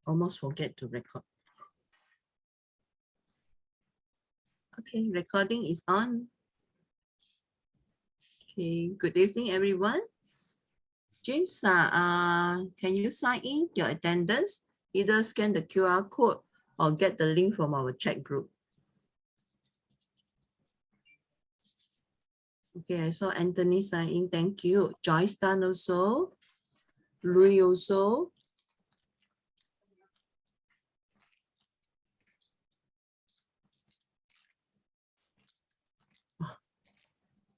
Almost forget to record. Okay, recording is on. Okay, good evening, everyone. James, can you sign in your attendance? Either scan the QR code or get the link from our chat group. Okay, I saw Anthony sign in. Thank you. Joyce done also. Louis also.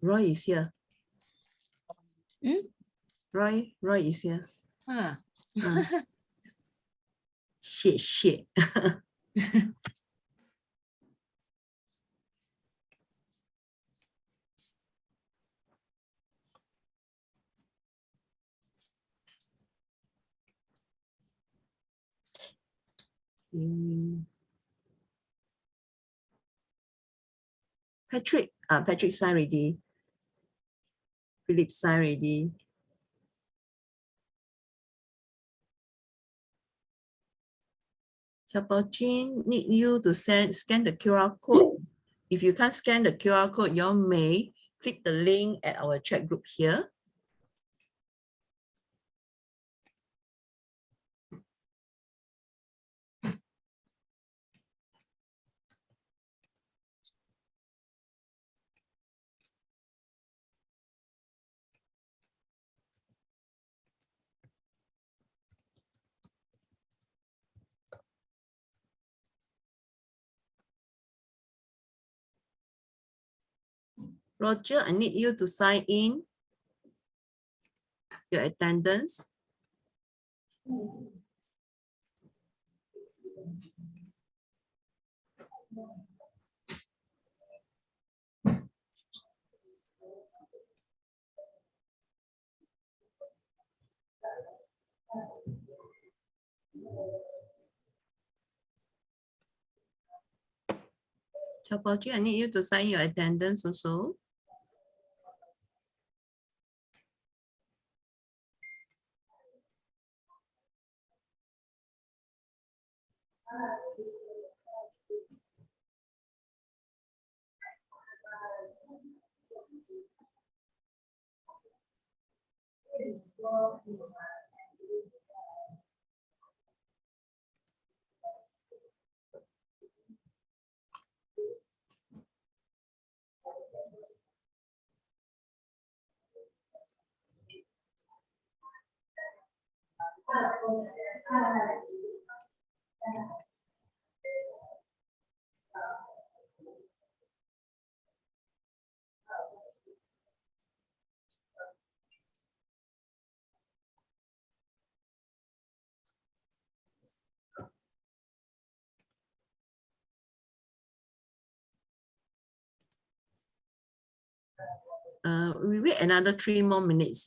Roy is here. Roy is here. Shit. Patrick signed already. Philip signed already. Jin need you to scan the QR code. If you can't scan the QR code, you may click the link at our chat group here. Roger, I need you to sign in your attendance. Jin, I need you to sign your attendance also. We wait another 3 more minutes.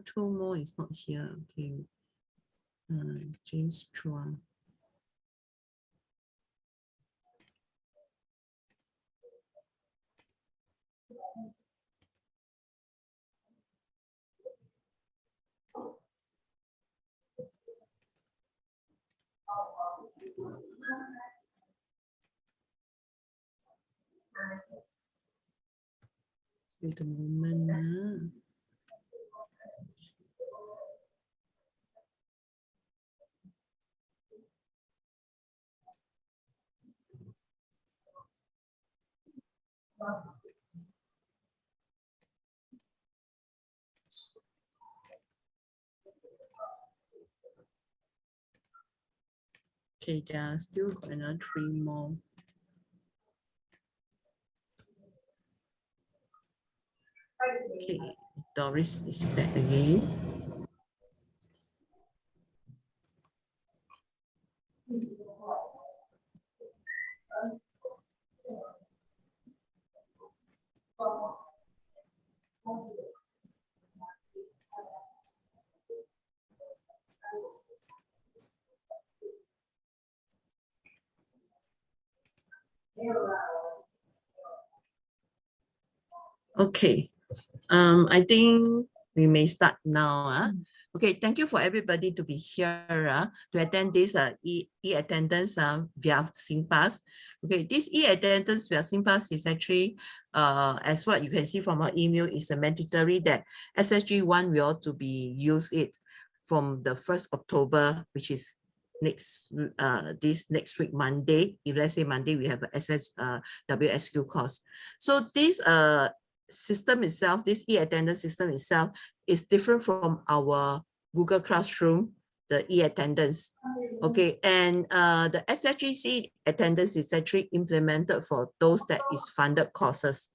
2 more is not here. Okay. James Chua. Wait a moment. Okay, there are still got another 3 more. Okay, Doris is back again. Okay, I think we may start now. Okay, thank you for everybody to be here to attend this e-attendance via SingPass. Okay, this e-attendance via SingPass is actually, as what you can see from our email, is a mandatory that SSG 1 will to be use it from the 1st October, which is next next week Monday. If let's say Monday we have a WSQ course. So this system itself, this e-attendance system itself is different from our Google Classroom, the e-attendance. Okay, and the SSG attendance is actually implemented for those that is funded courses.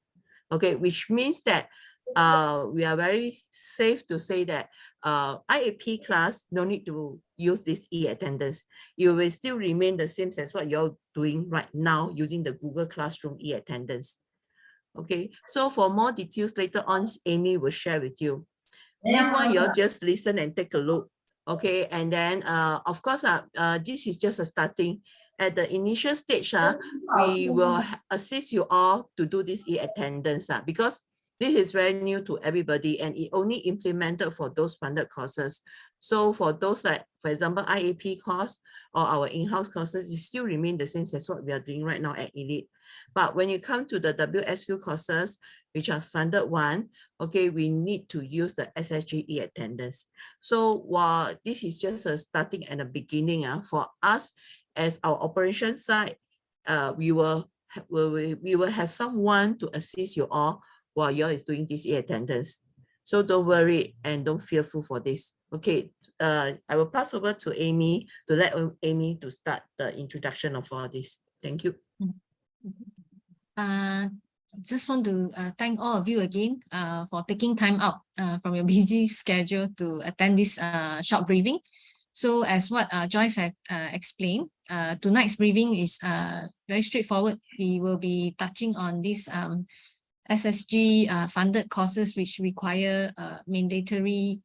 Okay, which means that we are very safe to say that IAP class no need to use this e-attendance. You will still remain the same as what you're doing right now using the Google Classroom e-attendance. Okay, so for more details later on, Amy will share with you. Meanwhile, you'll just listen and take a look. Okay, and then of course, this is just a starting. At the initial stage, we will assist you all to do this e-attendance because this is very new to everybody and it only implemented for those funded courses. So for those like, for example, IAP course or our in-house courses, it still remain the same as what we are doing right now at ELITC. But when you come to the WSQ courses, which are funded one, okay, we need to use the SSG e-attendance. So while this is just a starting and a beginning for us as our operation side, we will have someone to assist you all while you all is doing this e-attendance. So don't worry and don't fearful for this. Okay, I will pass over to Amy to let Amy to start the introduction of all this. Thank you. Just want to thank all of you again for taking time out from your busy schedule to attend this short briefing. So as what Joyce had explained, tonight's briefing is very straightforward. We will be touching on this SSG funded courses which require mandatory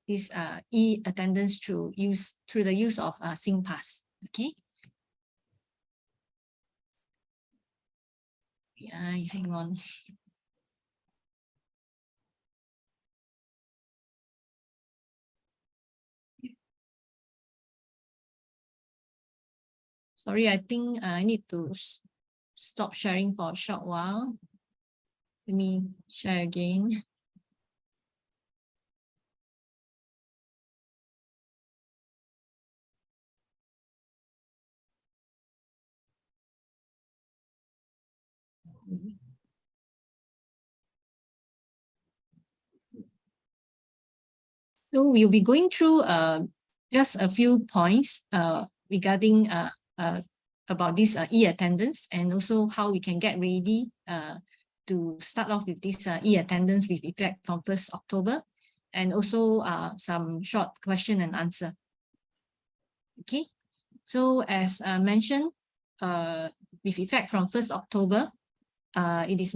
this e-attendance through the use of SingPass. Okay. Yeah, hang on. Sorry, I think I need to stop sharing for a short while. Let me share again. So we'll be going through just a few points regarding about this e-attendance and also how we can get ready to start off with this e-attendance with effect from 1st October, and also some short question and answer. Okay, so as mentioned, with effect from 1st October, it is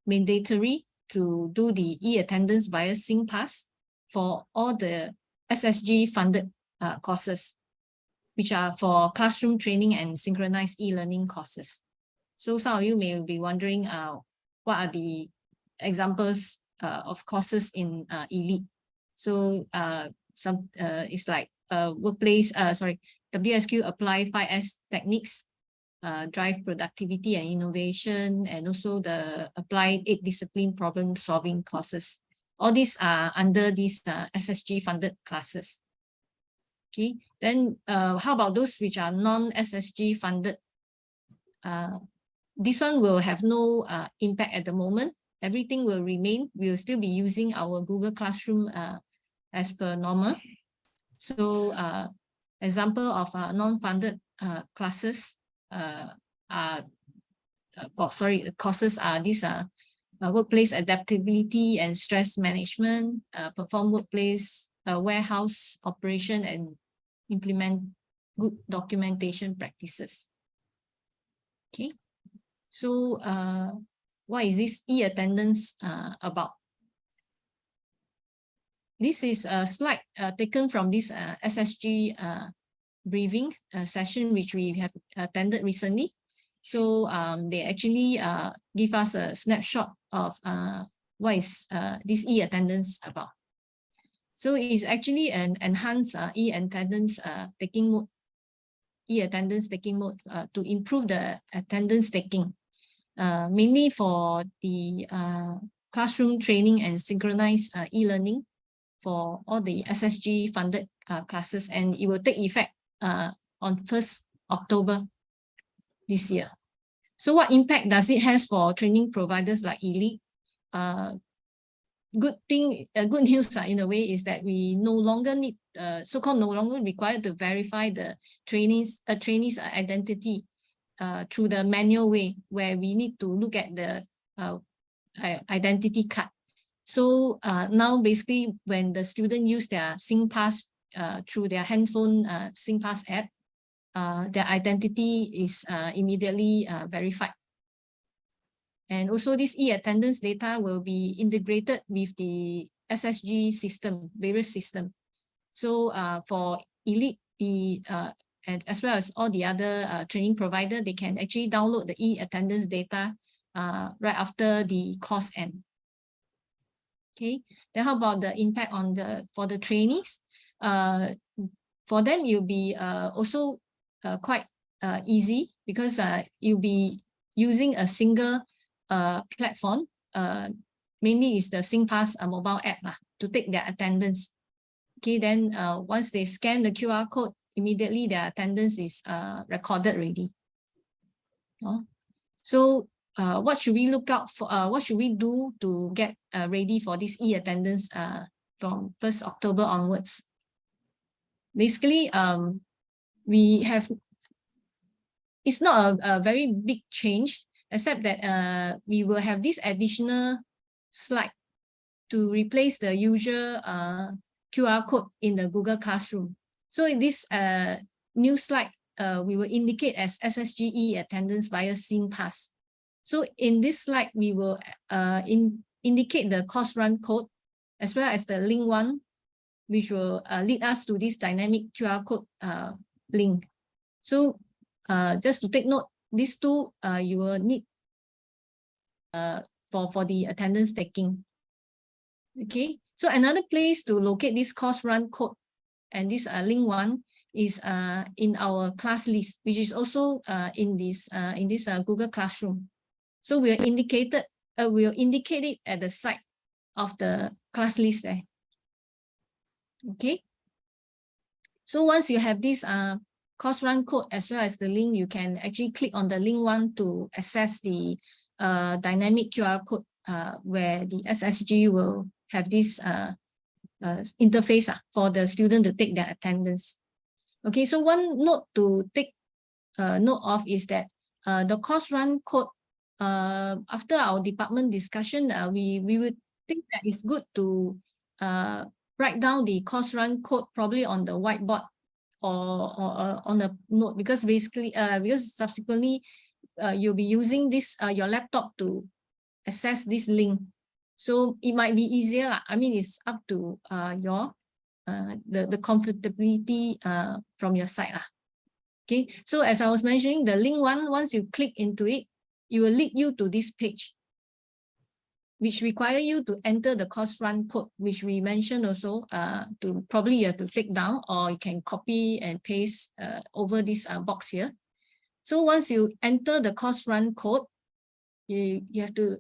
mandatory to do the e-attendance via SingPass for all the SSG funded courses, which are for classroom training and synchronized e-learning courses. So some of you may be wondering what are the examples of courses in ELITC. So some it's like workplace, WSQ apply 5S techniques, drive productivity and innovation, and also the applied 8 discipline problem solving courses. All these are under these SSG funded classes. Okay, then how about those which are non-SSG funded? This one will have no impact at the moment. Everything will remain. We will still be using our Google Classroom as per normal. So example of non-funded classes courses are these workplace adaptability and stress management, perform workplace warehouse operation, and implement good documentation practices. Okay, so what is this e-attendance about? This is a slide taken from this SSG briefing session which we have attended recently. So they actually give us a snapshot of what is this e-attendance about. So it's actually an enhanced e-attendance taking mode, to improve the attendance taking, mainly for the classroom training and synchronized e-learning for all the SSG funded classes, and it will take effect on 1st October this year. So what impact does it have for training providers like ELITC? Good news in a way is that we no longer need, so-called no longer required to verify the trainees' identity through the manual way, where we need to look at the identity card. So now basically when the student use their SingPass through their handphone SingPass app, their identity is immediately verified. And also this e-attendance data will be integrated with the SSG system, various system. So for ELITC, and as well as all the other training provider, they can actually download the e-attendance data right after the course end. Okay, then how about the impact on for the trainees? For them, you'll be also quite easy, because you'll be using a single platform, mainly is the SingPass mobile app to take their attendance. Okay, then once they scan the QR code, immediately their attendance is recorded already. So what should we look out for? What should we do to get ready for this e-attendance from 1st October onwards? Basically, we have, it's not a very big change, except that we will have this additional slide to replace the usual QR code in the Google Classroom. So in this new slide, we will indicate as SSG e-attendance via SingPass. So in this slide, we will indicate the course run code, as well as the link one, which will lead us to this dynamic QR code link. So just to take note, these two you will need for the attendance taking. Okay, so another place to locate this course run code and this link one is in our class list, which is also in this Google Classroom. So we'll indicate it at the side of the class list there. Okay, so once you have this course run code as well as the link, you can actually click on the link one to access the dynamic QR code where the SSG will have this interface for the student to take their attendance. Okay, so one note to take note of is that the course run code, after our department discussion, we would think that it's good to write down the course run code probably on the whiteboard or on a note, because basically because subsequently you'll be using this your laptop to access this link. So it might be easier. I mean, it's up to your the comfortability from your side. Okay, so as I was mentioning, the link one, once you click into it, it will lead you to this page, which require you to enter the course run code, which we mentioned also to probably you have to take down, or you can copy and paste over this box here. So once you enter the course run code, you have to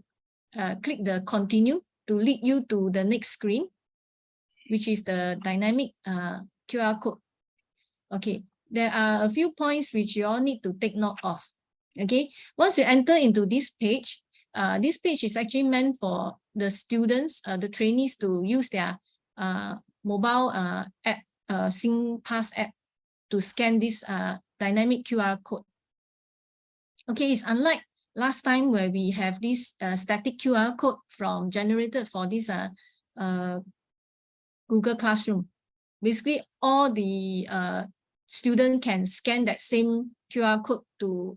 click the continue to lead you to the next screen, which is the dynamic QR code. Okay, there are a few points which you all need to take note of. Okay, once you enter into this page is actually meant for the students, the trainees, to use their mobile app, SingPass app, to scan this dynamic QR code. Okay, it's unlike last time where we have this static QR code generated for this Google Classroom. Basically, all the student can scan that same QR code to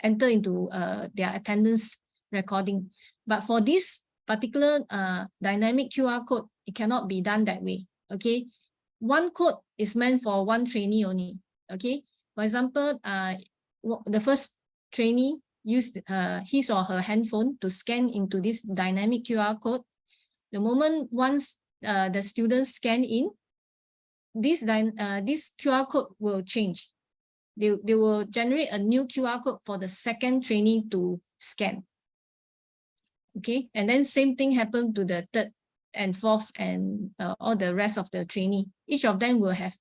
enter into their attendance recording. But for this particular dynamic QR code, it cannot be done that way. Okay, one code is meant for one trainee only. Okay, for example, the first trainee used his or her handphone to scan into this dynamic QR code. The moment once the students scan in, this QR code will change. They will generate a new QR code for the second trainee to scan. Okay, and then same thing happened to the third and fourth and all the rest of the trainee. Each of them will have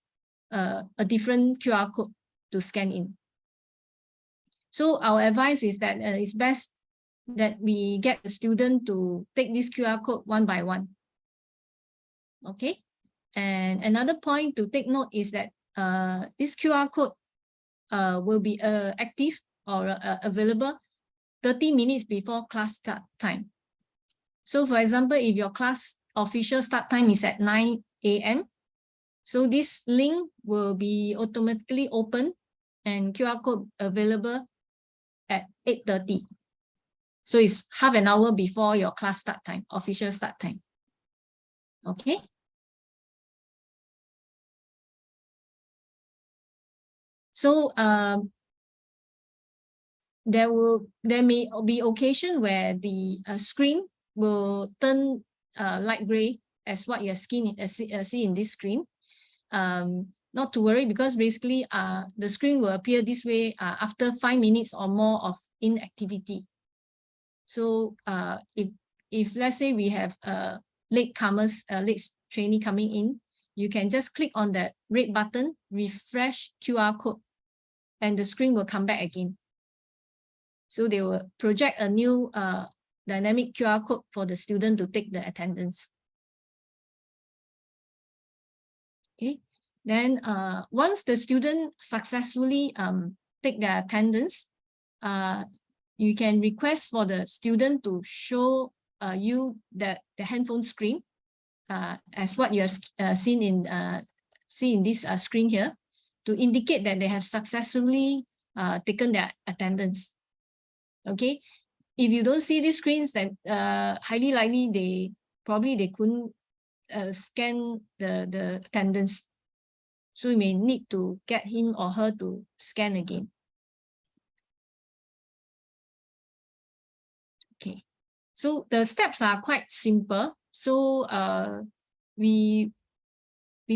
a different QR code to scan in. So our advice is that it's best that we get the student to take this QR code one by one. Okay, and another point to take note is that this QR code will be active or available 30 minutes before class start time. So for example, if your class official start time is at 9 a.m., so this link will be automatically open and QR code available at 8:30. So it's half an hour before your class start time, official start time. Okay. So there may be occasion where the screen will turn light gray as what you're see in this screen. Not to worry, because basically the screen will appear this way after 5 minutes or more of inactivity. So if let's say we have late trainee coming in, you can just click on the red button, refresh QR code, and the screen will come back again. So they will project a new dynamic QR code for the student to take the attendance. Okay, then once the student successfully take their attendance, you can request for the student to show you the handphone screen as what you have seen in this screen here, to indicate that they have successfully taken their attendance. Okay, if you don't see these screens, then highly likely they couldn't scan the attendance. So you may need to get him or her to scan again. Okay, so the steps are quite simple. So we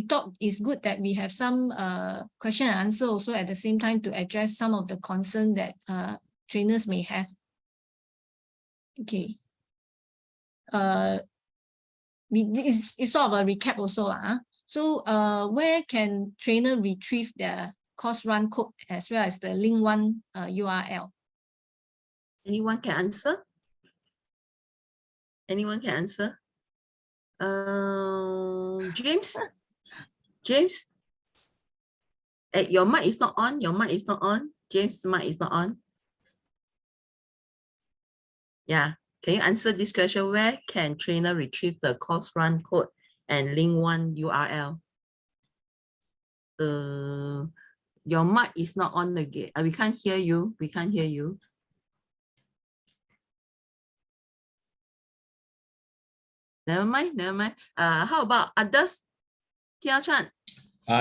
thought it's good that we have some question and answer also at the same time to address some of the concern that trainers may have. Okay. It's sort of a recap also. So where can trainer retrieve their course run code as well as the link one URL? Anyone can answer? Anyone can answer? James? James? Your mic is not on. Your mic is not on. James' mic is not on. Yeah. Can you answer this question? Where can trainer retrieve the course run code and link one URL? Your mic is not on again. We can't hear you. We can't hear you. Never mind, never mind. How about others? Tia Chan.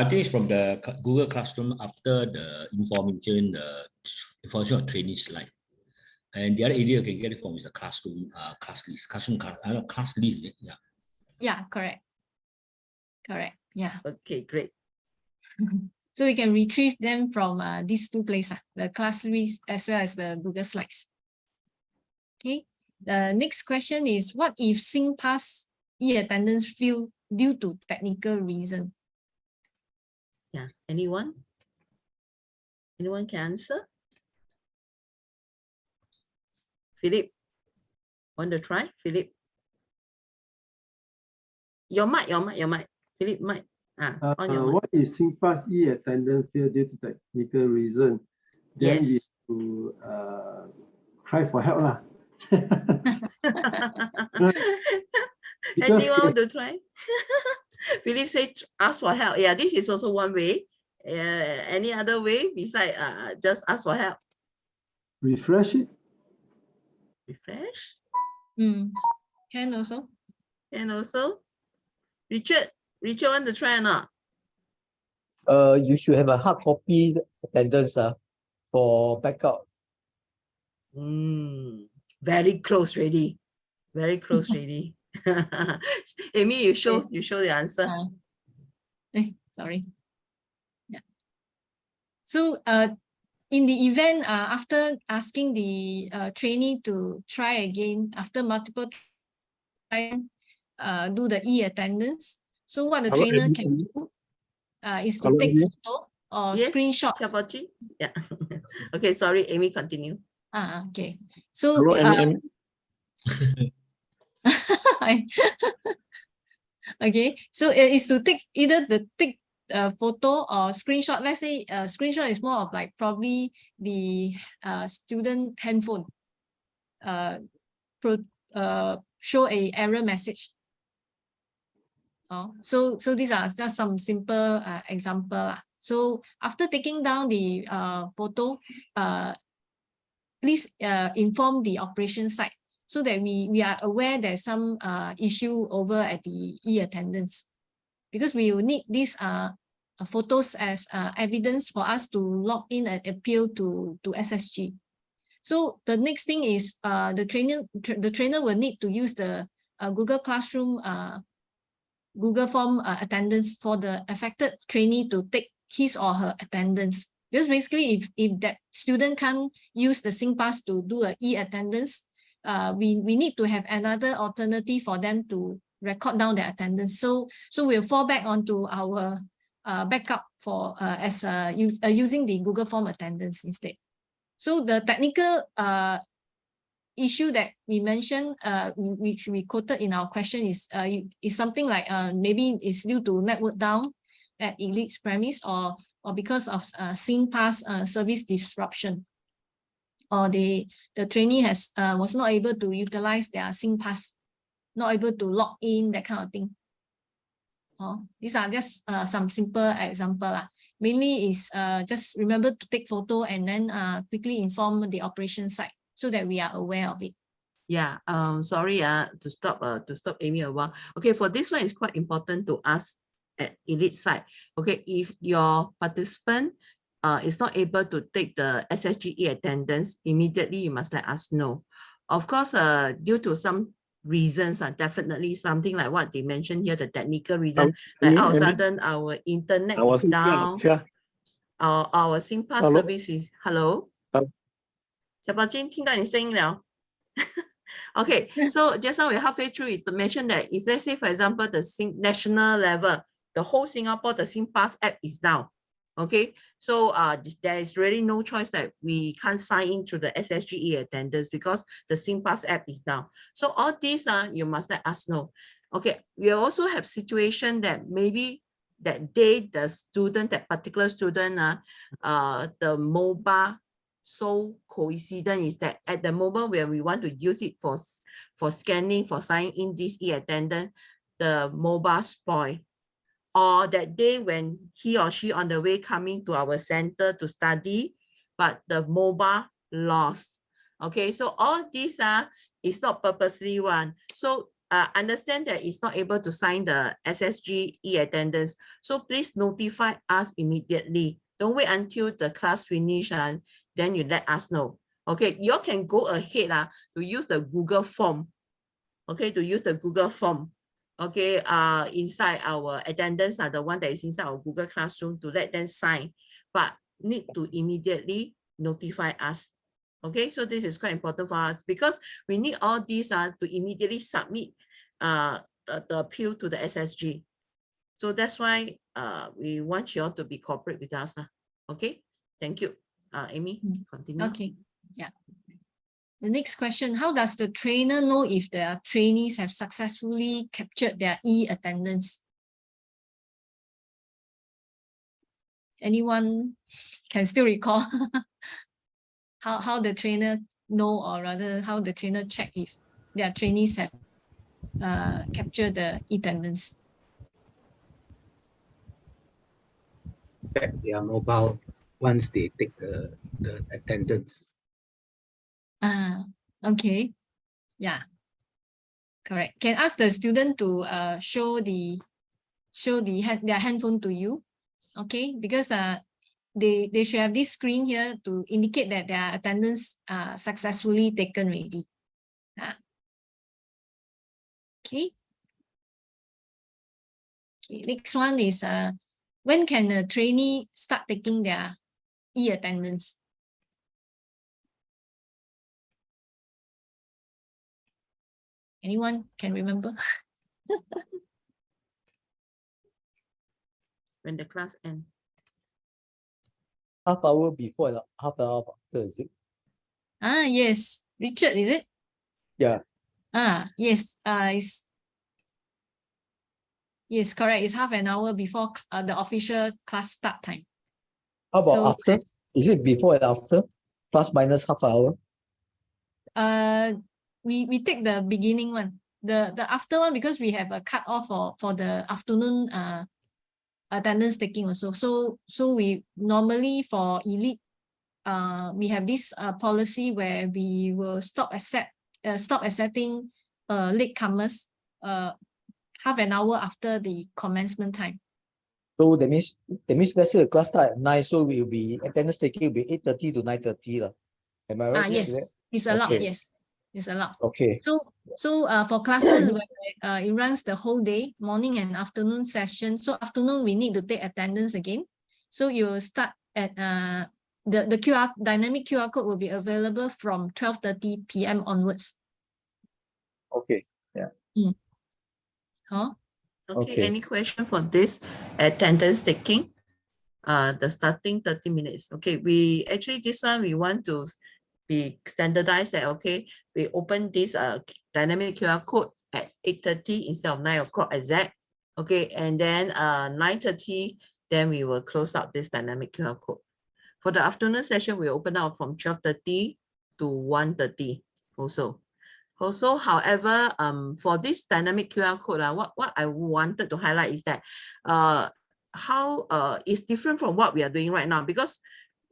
This is from the Google Classroom after the information of training slide. And the other area you can get it from is a classroom class list. Class list. Yeah. Yeah, correct. Correct. Yeah. Okay, great. So we can retrieve them from these two places, the class list as well as the Google Slides. Okay. The next question is, what if SingPass e-attendance fail due to technical reason? Yeah, anyone? Anyone can answer? Philip, want to try? Philip? Your mic. Philip, mic. On your mic. What is SingPass e-attendance fail due to technical reason? Then Yes. we cry for help lah. Anyone want to try? Philip say ask for help. Yeah, this is also one way. Any other way besides just ask for help? Refresh it. Refresh? Can also. Can also. Richard want to try or not? You should have a hard copy attendance for backup. Very close already. Very close already. Amy, you show the answer. Sorry. Yeah. So in the event after asking the trainee to try again after multiple times, do the e-attendance. So what the trainer can do is to take photo or Yes, screenshot. Yeah. Okay, sorry, Amy, continue. Okay. So Hello, Amy. okay, so it is to take either the photo or screenshot. Let's say screenshot is more of like probably the student handphone show a error message. So these are just some simple example. So after taking down the photo, please inform the operation site so that we are aware there's some issue over at the e-attendance, because we will need these photos as evidence for us to log in and appeal to SSG. So the next thing is the trainer will need to use the Google Classroom Google Form attendance for the affected trainee to take his or her attendance. Because basically, if that student can't use the SingPass to do an e-attendance, we need to have another alternative for them to record down their attendance. So we'll fall back onto our backup for using the Google Form attendance instead. So the technical issue that we mentioned, which we quoted in our question, is something like maybe it's due to network down at ELITC premise, or because of SingPass service disruption, or the trainee was not able to utilize their SingPass, not able to log in, that kind of thing. These are just some simple example. Mainly is just remember to take photo and then quickly inform the operation site so that we are aware of it. Yeah, sorry to stop Amy a while. Okay, for this one, it's quite important to ask at ELITC site. Okay, if your participant is not able to take the SSG attendance, immediately you must let us know. Of course, due to some reasons, definitely something like what they mentioned here, the technical reason, like all of a sudden our internet is down, our SingPass service is, hello? 小宝金听到你声音了。Okay, so just now we're halfway through it to mention that if let's say, for example, the national level, the whole Singapore, the SingPass app is down. Okay, so there is really no choice that we can't sign in through the SSG attendance because the SingPass app is down. So all these you must let us know. Okay, we also have situation that maybe that day the student, that particular student, the mobile. So coincident is that at the moment where we want to use it for scanning, for signing in this e-attendance, the mobile spoil. Or that day when he or she on the way coming to our center to study, but the mobile lost. Okay, so all these is not purposely one. So understand that it's not able to sign the SSG e-attendance. So please notify us immediately. Don't wait until the class finish and then you let us know. Okay, you can go ahead to use the Google form. Okay, to use the Google form. Okay, inside our attendance the one that is inside our Google Classroom to let them sign, but need to immediately notify us. Okay, so this is quite important for us because we need all these to immediately submit the appeal to the SSG. So that's why we want you all to be cooperate with us. Okay, thank you. Amy, continue. Okay, yeah. The next question, how does the trainer know if their trainees have successfully captured their e-attendance? Anyone can still recall how the trainer know, or rather how the trainer check if their trainees have captured the e-attendance? Check their mobile once they take the attendance. Okay, yeah, correct. Can ask the student to show their handphone to you, okay? Because they should have this screen here to indicate that their attendance successfully taken already. Okay. Okay, next one is when can a trainee start taking their e-attendance? Anyone can remember? When the class ends. Half hour before and half an hour after, is it? Yes. Richard, is it? Yeah. Yes. Yes, correct. It's half an hour before the official class start time. How about So after? Is it before and after? Plus minus half an hour? we take the beginning one. The after one, because we have a cut off for the afternoon attendance taking also. So we normally for elite we have this policy where we will stop accepting latecomers half an hour after the commencement time. So that means let's say the class start at 9, so it will be attendance taking will be 8:30 to 9:30 lah. Am I right? Yes, Is it? it's allowed. Okay. Yes, it's allowed. Okay. So for classes where it runs the whole day, morning and afternoon session. So afternoon we need to take attendance again. So you will start at the dynamic QR code will be available from 12:30 p.m. onwards. Okay. Huh? Okay, Okay. any question for this attendance taking? The starting 30 minutes. Okay, this one we want to be standardized that, okay, we open this dynamic QR code at 8:30 instead of 9 o'clock exact. Okay, and then 9:30, then we will close out this dynamic QR code. For the afternoon session, we open up from 12:30 to 1:30 also. Also, however, for this dynamic QR code, what I wanted to highlight is that how it's different from what we are doing right now, because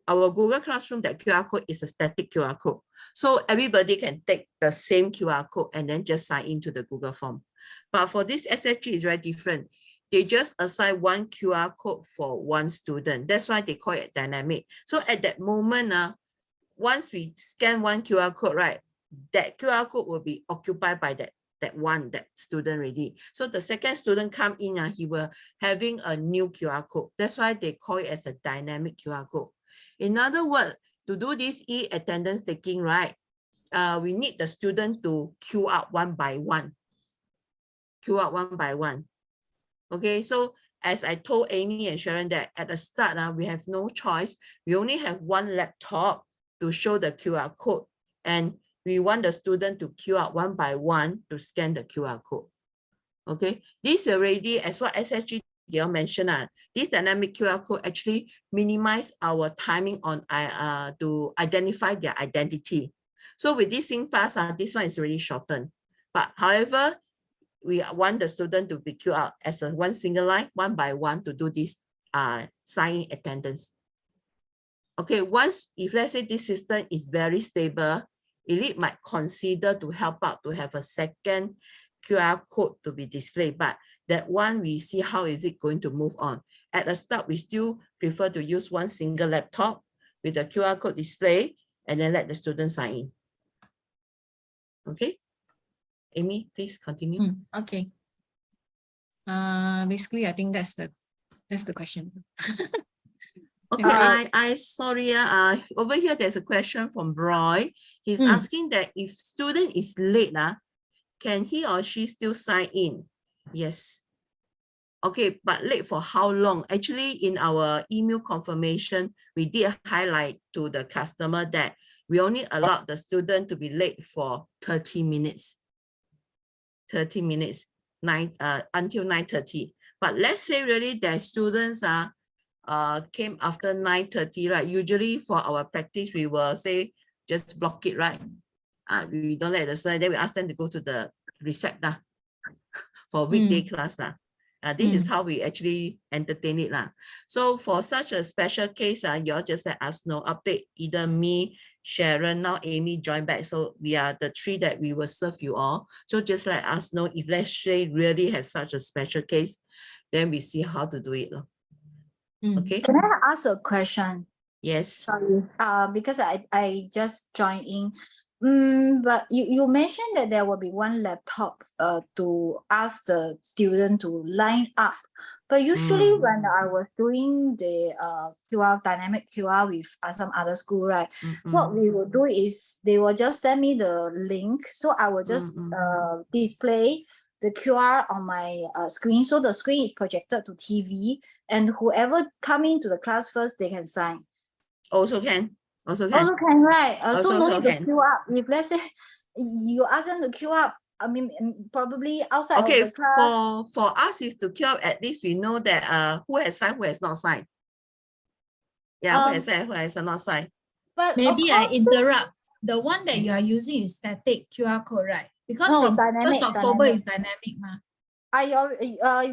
our Google Classroom, that QR code is a static QR code. So everybody can take the same QR code and then just sign into the Google form. But for this SSG is very different. They just assign one QR code for one student. That's why they call it dynamic. So at that moment, once we scan one QR code, right, that QR code will be occupied by that student already. So the second student come in, he will having a new QR code. That's why they call it as a dynamic QR code. In other words, to do this e-attendance taking, right, we need the student to queue out one by one. Queue out one by one. Okay, so as I told Amy and Sharon that at the start, we have no choice. We only have one laptop to show the QR code, and we want the student to queue out one by one to scan the QR code. Okay, this already, as what SSG mentioned, this dynamic QR code actually minimize our timing on to identify their identity. So with this SingPass, this one is really shortened. But however, we want the student to be queued out as a one single line, one by one, to do this sign attendance. Okay, once, if let's say this system is very stable, ELITC might consider to help out to have a second QR code to be displayed, but that one we see how is it going to move on. At the start, we still prefer to use one single laptop with the QR code display and then let the student sign in. Okay, Amy, please continue. Okay. Basically, I think that's the question. Okay, I sorry, over here there's a question from Roy. He's asking that if student is late, can he or she still sign in? Yes. Okay, but late for how long? Actually, in our email confirmation, we did highlight to the customer that we only allowed the student to be late for 30 minutes. 30 minutes, until 9:30. But let's say really that students came after 9:30, right? Usually for our practice, we will say just block it, right? We don't let the student, then we ask them to go to the recep for weekday class. This is how we actually entertain it. So for such a special case, you all just let us know, update either me, Sharon, now Amy joined back. So we are the three that we will serve you all. So just let us know if let's say really have such a special case, then we see how to do it. Okay. Can I ask a question? Yes. Sorry, because I just joined in. But you mentioned that there will be one laptop to ask the student to line up. But usually when I was doing the QR dynamic QR with some other school, right? What we will do is they will just send me the link, so I will just display the QR on my screen, so the screen is projected to TV, and whoever come into the class first, they can sign. Also can. Also can. Also can, right? So Also no need to can. queue up. If let's say you ask them to queue up, I mean, probably outside of Okay, the class. for us is to queue up, at least we know that who has signed, who has not signed. Yeah, who has signed, who has not signed. But Maybe I of course, interrupt. The one that you are using is static QR code, right? Because No, from dynamic, 1st October dynamic. is dynamic, ma.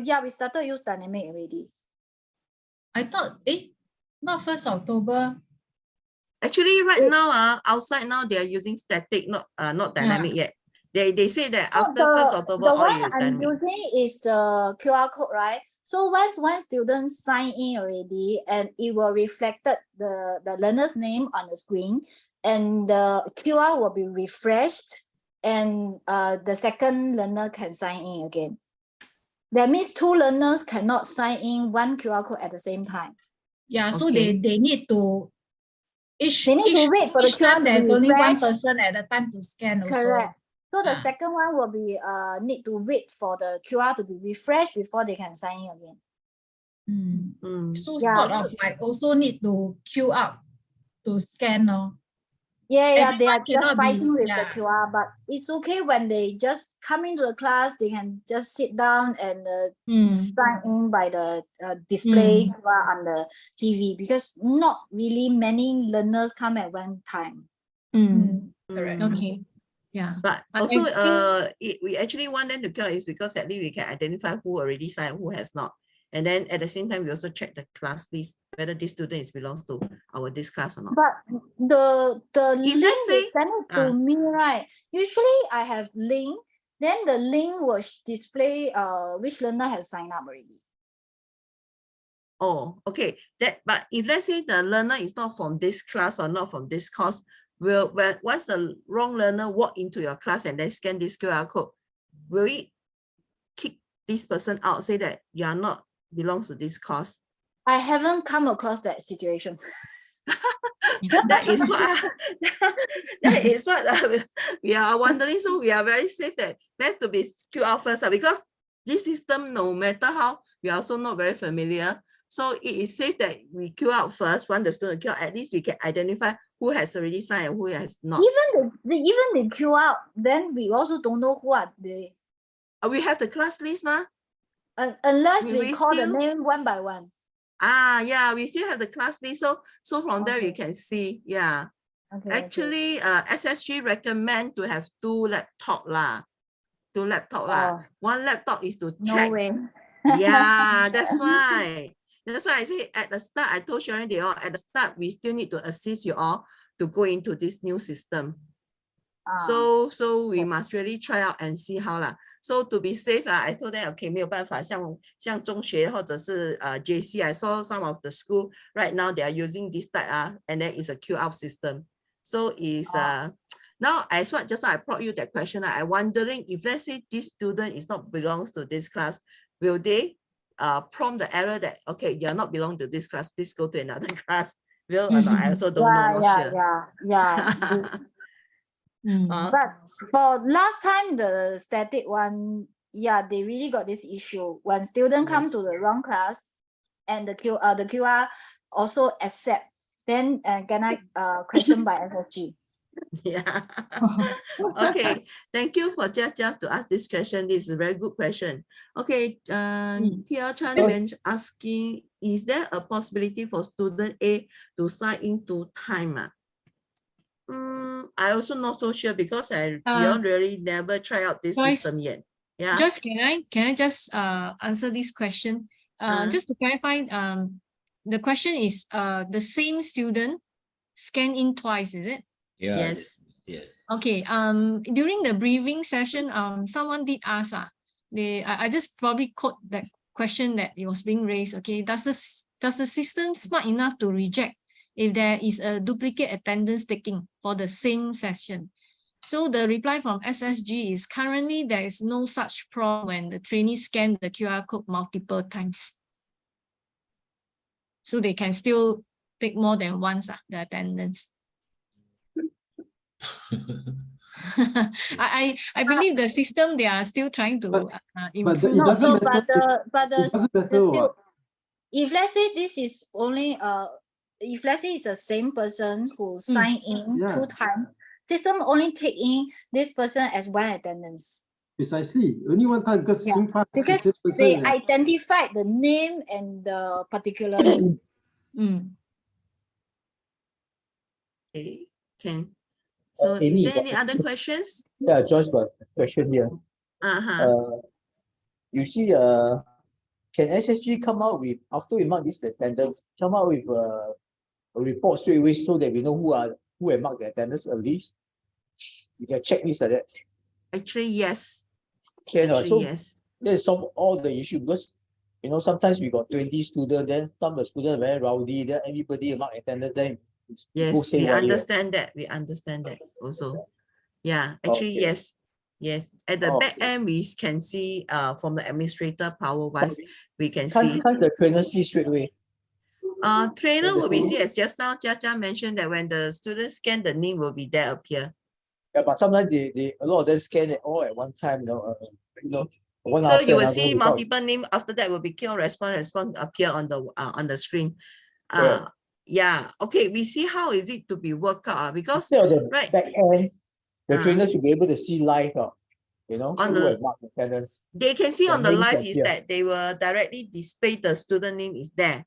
Yeah, we started use dynamic already. I thought, not 1st October. Actually, right now, outside now they are using static, not dynamic yet. They say that after 1st October, the all one is I'm dynamic. using is the QR code, right? So once one student sign in already, and it will reflected the learner's name on the screen, and the QR will be refreshed, and the second learner can sign in again. That means two learners cannot sign in one QR code at the same time. Yeah, so Okay. they need to They need to wait for the each time QR to there's only one refresh. person at a time to scan also. Correct. So the Ah. second one will be need to wait for the QR to be refreshed before they can sign in again. So Yeah. sort of like also need to queue up to scan, no? Yeah, they Everyone are just cannot be- fighting with yeah. the QR, but it's okay when they just come into the class, they can just sit down and sign in by the display QR on the TV, because not really many learners come at one time. Correct. Okay. Yeah. But I also, think- we actually want them to queue is because at least we can identify who already signed, who has not. And then at the same time, we also check the class list, whether this student belongs to this class or not. But the If link let's they say- send it to me, right? Usually I have link, then the link will display which learner has signed up already. Oh, okay. But if let's say the learner is not from this class or not from this course, once the wrong learner walk into your class and then scan this QR code, will it kick this person out, say that you are not belongs to this course? I haven't come across that situation. That is what we are wondering. So we are very safe that best to be queue out first, because this system, no matter how, we are also not very familiar. So it is safe that we queue out first. When the student queue out, at least we can identify who has already signed and who has not. Even the queue out, then we also don't know who are they. We have the class list now. Unless We we call the still- name one by one. Yeah, we still have the class list. So from there we can see. Yeah. Okay, Actually, SSG recommend to have two laptop lah. One laptop is to No check. way. Yeah, that's why. That's why I say at the start, I told Sharon they all at the start, we still need to assist you all to go into this new system. So we must really try out and see how lah. So to be safe, I told them, okay, 没有办法，像中学或者是JC, I saw some of the school right now they are using this type and then it's a queue up system. So is now as what just now I brought you that question, I'm wondering if let's say this student is not belongs to this class, will they prompt the error that okay, you're not belong to this class, please go to another class? Will or not? I also don't know. Not sure. Yeah. But for last time, the static one, yeah, they really got this issue. When student come Yes. to the wrong class and the QR also accept, then can I question by SSG? Yeah. Okay. Thank you for Jia to ask this question. This is a very good question. Okay. Tia Chan been asking, is there a possibility for student A to sign into time? I also not so sure because we all really never try out this Joyce, system yet. Yeah. Just can I just answer this question? Just to clarify, the question is the same student scan in twice, is it? Yeah. Yes. Yeah. Okay. During the briefing session, someone did ask. I just probably quote that question that it was being raised. Okay. Does the does the system smart enough to reject if there is a duplicate attendance taking for the same session? So the reply from SSG is currently there is no such problem when the trainee scan the QR code multiple times. So they can still take more than once the attendance. I believe the system they are still trying to improve. it doesn't No, matter. but It doesn't matter what. if let's say this is only if let's say it's the same person who sign in Yeah. 2 times, system only take in this person as one attendance. Precisely, only one time because Yeah, SingPass is the because same person they as- identified the name and the particulars. Okay, can. So is Amy, there any other questions? Yeah, Joyce got a question here. Uh-huh. You see, can SSG come out with, after we mark this attendance, come out with a report straight away so that we know who have marked the attendance at least? You can check this like that. Actually, yes. Can, Actually, so yes. let's solve all the issue because sometimes we got 20 students, then some of the students are very rowdy, then everybody mark attendance, then Yes, we understand that. We understand that also. Yeah, actually, Okay. yes. Yes. At the back end, we can see from the administrator power wise, we can see. Can't the trainer see straight away? Trainer will be see as just now Jia mentioned that when the students scan, the name will be there appear. Yeah, but sometimes they a lot of them scan it all at one time, one So after you will another see without- multiple name. After that will be kill response appear on the screen. Correct. Yeah. Okay. We see how is it to be worked out because Instead of the right. back end, the Uh-huh. trainers should be able to see live, On who the- have marked attendance. They can see The on the names live is appear. that they will directly display the student name is there.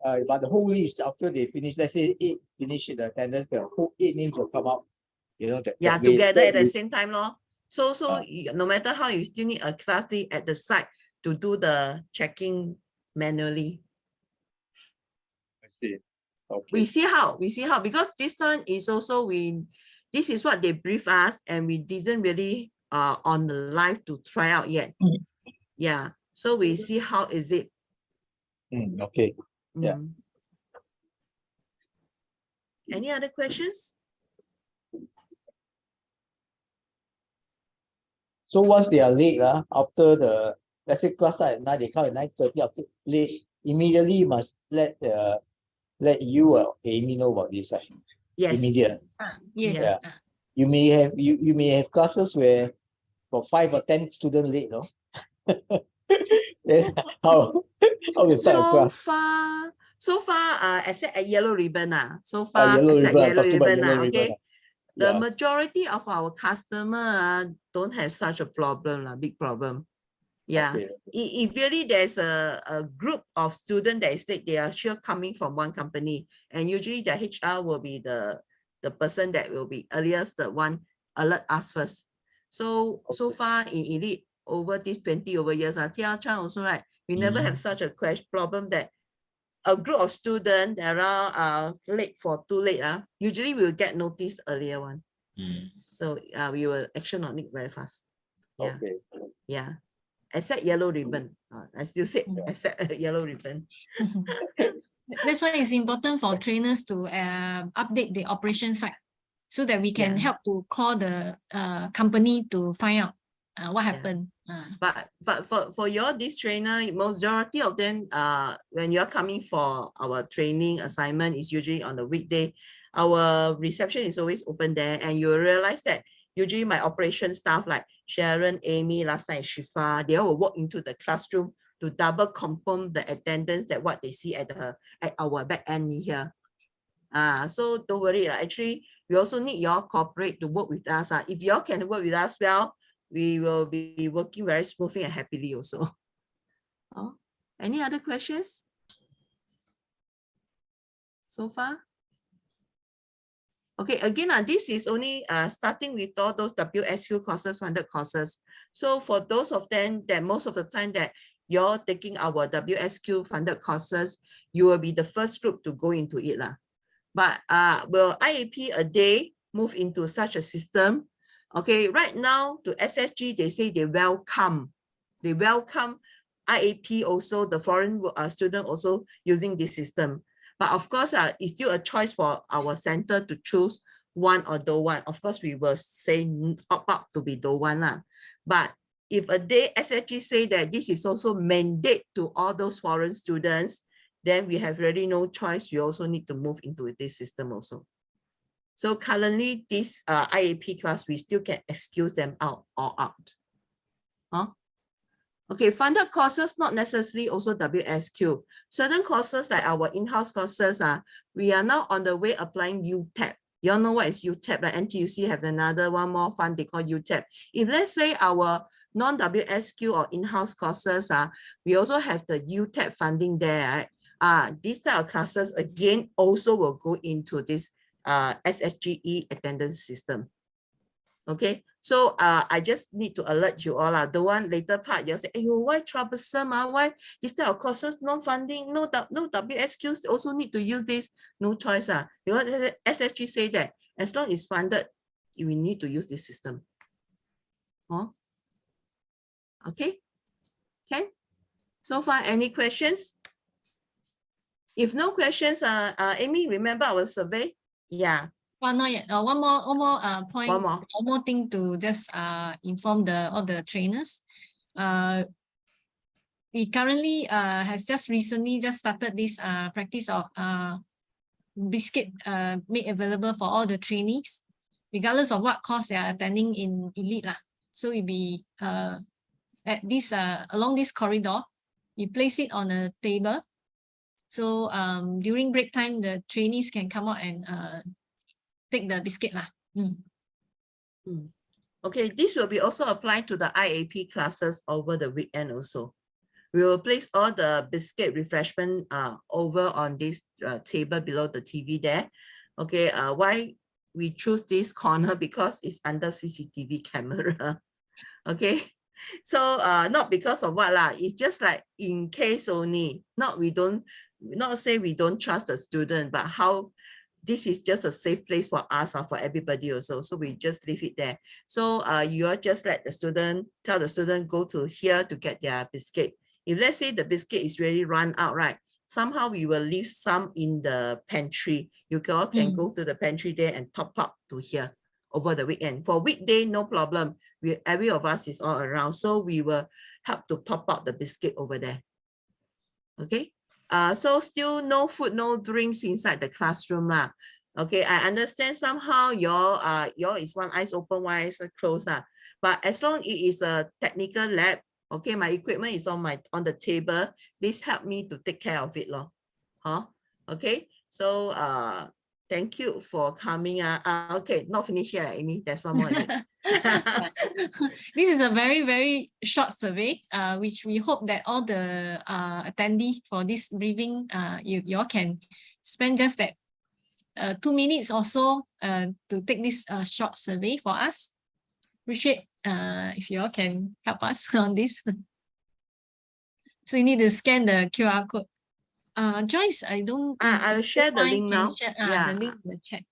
But the whole list after they finish, let's say 8 finish the attendance, the whole 8 names will come out. Yeah, that way- together that at the way- same time, lor. So no matter how, you still need a class lead at the side to do the checking manually. I see. Okay. We see how because this one is also this is what they brief us and we didn't really on the live to try out yet. Yeah, so we see how is it. Okay. Yeah. Any other questions? So once they are late, after let's say class start at 9, they come at 9:30 after late, immediately you must let you or Amy know about this. Yes. Immediate. Yes. Yeah. You may have classes where for 5 or 10 students late, no? Then how to start a class? So far, except a yellow ribbon, so far Yellow except ribbon, yellow talking about ribbon, yellow ribbon, okay. The Yeah. majority of our customer don't have such a problem, big problem. Yeah. Okay. If really there's a group of students that is late, they are sure coming from one company, and usually the HR will be the person that will be earliest the one alert us first. So far in ELITC over these 20 over years, Tia Chan also right, we never have such a problem that a group of students that are late for too late. Usually we will get noticed earlier one. So we will action on it very fast. Yeah. Okay. Yeah. Except yellow ribbon. I still say except yellow ribbon. That's why it's important for trainers to update the operation side so that we can help to call the company to find out what happened. But for this trainer, majority of them when you're coming for our training assignment is usually on the weekday. Our reception is always open there, and you realize that usually my operation staff like Sharon, Amy, last night Shifa, they all will walk into the classroom to double confirm the attendance that what they see at our back end here. So don't worry. Actually, we also need your cooperate to work with us. If you all can work with us well, we will be working very smoothly and happily also. Any other questions so far? Okay, again, this is only starting with all those WSU courses, funded courses. So for those of them that most of the time that you're taking our WSQ funded courses, you will be the first group to go into it. But will IAP a day move into such a system? Okay, right now to SSG, they say they welcome IAP also, the foreign student also using this system. But of course, it's still a choice for our center to choose one or the one. Of course, we will say opt out to be the one. But if a day SSG say that this is also mandate to all those foreign students, then we have really no choice. You also need to move into this system also. So currently, this IAP class, we still can excuse them out or out. Huh? Okay, funded courses, not necessarily also WSQ. Certain courses like our in-house courses, we are now on the way applying UTAP. You all know what is UTAP, like NTUC have another one more fund they call UTAP. If let's say our non-WSQ or in-house courses, we also have the UTAP funding there, right? These type of classes again also will go into this SSG attendance system. Okay, so I just need to alert you all. The one later part, you'll say, hey, why troublesome? Why this type of courses, non-funding, no WSQs also need to use this? No choice. Because SSG say that as long as funded, we need to use this system. Oh, okay, can? So far, any questions? If no questions, Amy, remember our survey? Yeah. Well, not yet. One more point. One more thing to just inform all the trainers. We currently has just recently started this practice of biscuit made available for all the trainees, regardless of what course they are attending in ELITC lah. So it be at this along this corridor, we place it on a table. So during break time, the trainees can come out and take the biscuit lah. Okay, this will be also applied to the IAP classes over the weekend also. We will place all the biscuit refreshment over on this table below the TV there. Okay, why we choose this corner? Because it's under CCTV camera. Okay, so not because of what lah, it's just like in case only. Not say we don't trust the student, but how this is just a safe place for us and for everybody also. So we just leave it there. So you are just let the student, tell the student go to here to get their biscuit. If let's say the biscuit is really run out, right? Somehow we will leave some in the pantry. You all can go to the pantry there and top up to here over the weekend. For weekday, no problem. Every of us is all around. So we will help to top up the biscuit over there. Okay. So still no food, no drinks inside the classroom lah. Okay, I understand somehow your is one eyes open, one eyes closed lah. But as long it is a technical lab, okay, my equipment is on the table. Please help me to take care of it lor. Huh? Okay, so thank you for coming. Okay, not finished yet, Amy. There's one more. This is a very, very short survey, which we hope that all the attendees for this briefing, you all can spend just that 2 minutes or so to take this short survey for us. Appreciate if you all can help us on this. So you need to scan the QR code. Joyce, I don't. I'll share the link now. Yeah, the link in the chat.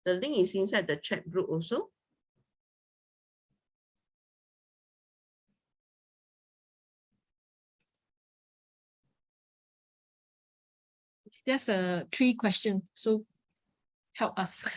The link is inside the chat group also. It's just a 3 question, so help us.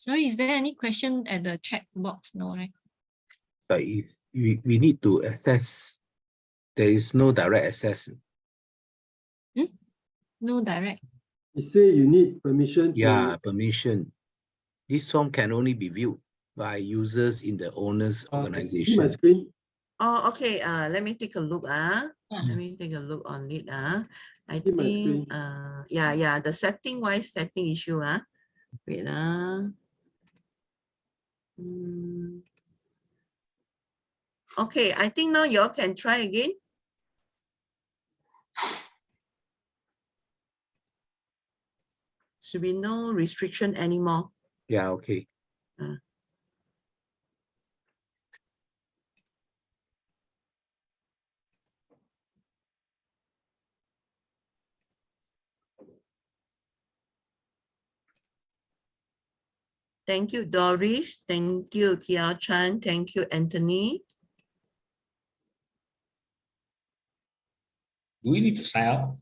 Sorry, is there any question at the chat box? No, right? But if we need to access, there is no direct access. No direct. You say you need permission. Yeah, permission. This form can only be viewed by users in the owner's See my organization. screen. Oh, okay. Let me take a look. Let me take a look on it. I See my think screen. yeah, the setting issue. Wait. Okay, I think now you all can try again. should be no restriction anymore. Yeah, okay. Thank you, Doris. Thank you, Tia Chan. Thank you, Anthony. Do we need to sign up?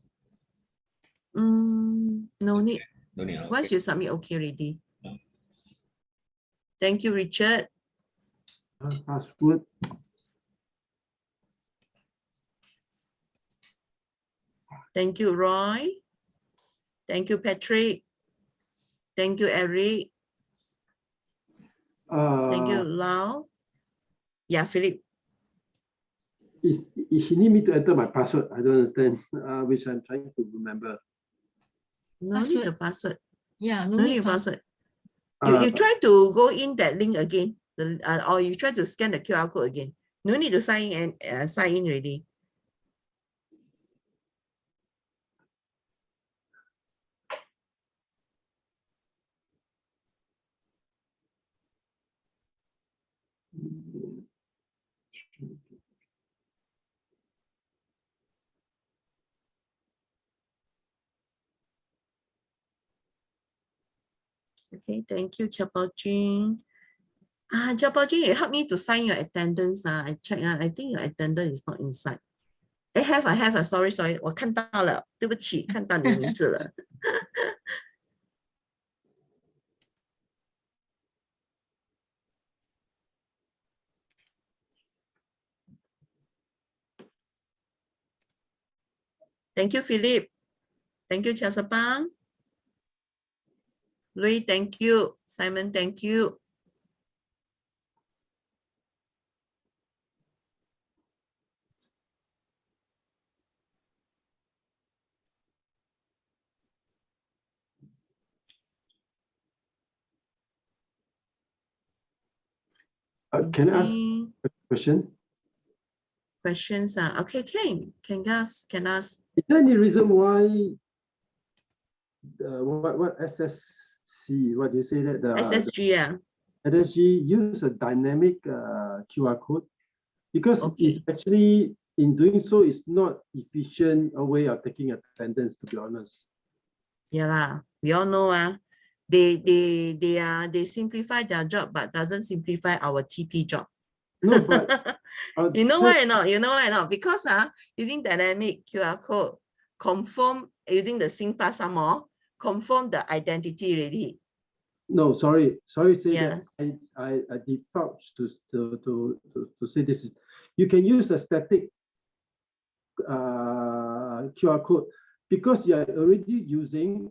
No need. No need. Okay. Once you submit, okay already. Yeah. Thank you, Richard. Password. Thank you, Roy. Thank you, Patrick. Thank you, Eric. Thank you, Lau. Yeah, Philip. He need me to enter my password. I don't understand, which I'm trying to remember. No need the password. Yeah, No need password. You try to go in that link again, or you try to scan the QR code again. No need to sign in and sign in already. Okay, thank you, Chapao Jing. Chapao Jing, you help me to sign your attendance. I check. I think your attendance is not inside. I have. Sorry. 我看到了，对不起，看到你的名字了。Thank you, Philip. Thank you, Chasapang. Louis, thank you. Simon, thank you. Can I ask a question? Questions? Okay, can ask. Is there any reason why what SSC, what do you say that the SSG, SSG use a dynamic QR code? Because it's actually, in doing so, it's not efficient a way of taking attendance, to be honest. Yeah, we all know they simplify their job, but doesn't simplify our TP job. No, but you know why or not? You know why or not? Because using dynamic QR code, confirm using the SingPass some more, confirm the identity already. No, sorry, say that I default to say this. You can use a static QR code because you are already using.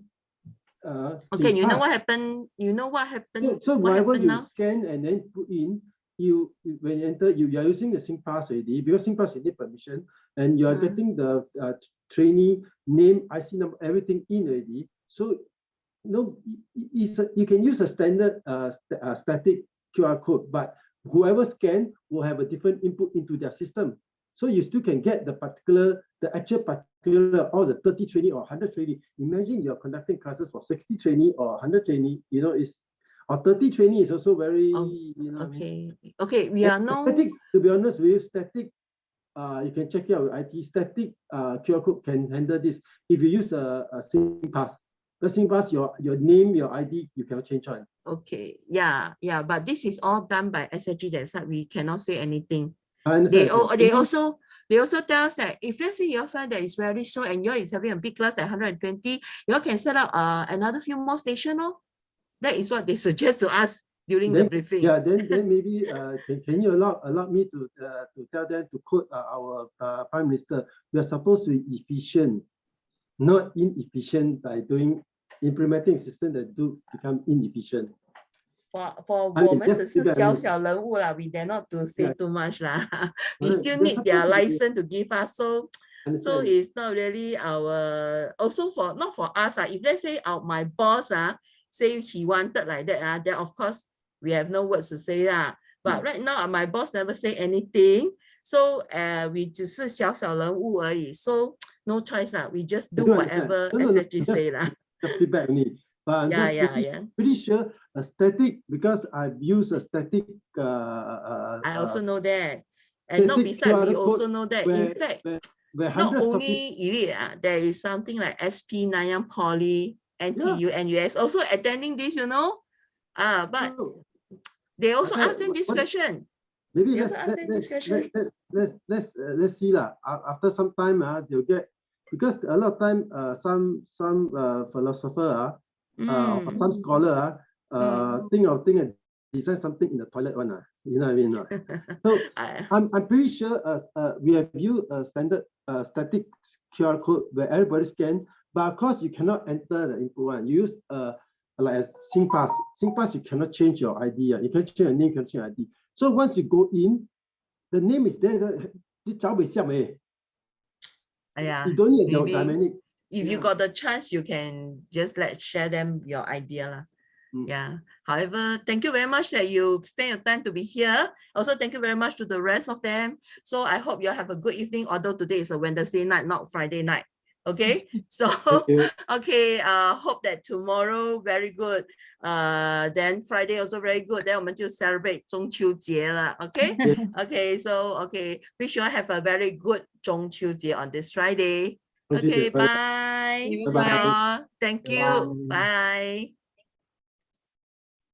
Okay, you know what happened? You know what happened? So what whenever happened you now? scan and then put in, when you enter, you are using the SingPass already, because SingPass you need permission, and you are getting the trainee name, IC number, everything in already. So no, you can use a standard static QR code, but whoever scan will have a different input into their system. So you still can get the actual particular, or the 30 trainee or 100 trainee. Imagine you're conducting classes for 60 trainee or 100 trainee, or 30 trainee is also very, Okay, we are no. Static, to be honest with you, static, you can check it out with IT, static QR code can handle this. If you use a SingPass, the SingPass, your name, your ID, you cannot change on. Okay, yeah, but this is all done by SSG, that side we cannot say anything. I understand. They also tell us that if let's say your find that is very short and yours is having a big class at 120, you all can set up another few more stations. That is what they suggest to us during the briefing. Yeah, then maybe can you allow me to tell them to quote our Prime Minister? We are supposed to be efficient, not inefficient by implementing a system that become inefficient. For 我们只是小小人物啦，we dare not to say too much lah. We still need their license to give us. So it's not really our, also not for us. If let's say my boss say he wanted like that, then of course we have no words to say lah. But right now my boss never say anything. So we 只是小小人物而已. So no choice lah. We just do whatever SSG say lah. Feedback only. But I'm Yeah, just yeah, yeah. pretty sure a static, because I've used a static I also know that. And not static beside, we QR also code know that. where, In fact, where not hundreds of only Elite, there is something like SP, Nanyang Poly, NTU, Yeah. NUS also attending this, you know. But people, they also I- ask them this what- question. maybe They let's also ask them this question. let's see lah. After some time, they'll get, because a lot of time some philosopher or some scholar think and design something in the toilet one. You know what I mean? So I'm pretty sure we have used a standard static QR code where everybody scan, but of course you cannot enter the input one. You use like a SingPass. SingPass, you cannot change your ID. You can change your name, you can change your ID. So once you go in, the name is there. You don't need the Maybe dynamic. if you got the chance, you can just share them your idea lah. Yeah. However, thank you very much that you spend your time to be here. Also, thank you very much to the rest of them. So I hope you have a good evening, although today is a Wednesday night, not Friday night. Okay. So okay. Hope that tomorrow very good. Then Friday also very good. Then 我们就 celebrate 中秋节了. Okay. Okay. So okay. Wish you all have a very good 中秋节 on this Friday. Okay. Bye. See you all. Thank you. Bye.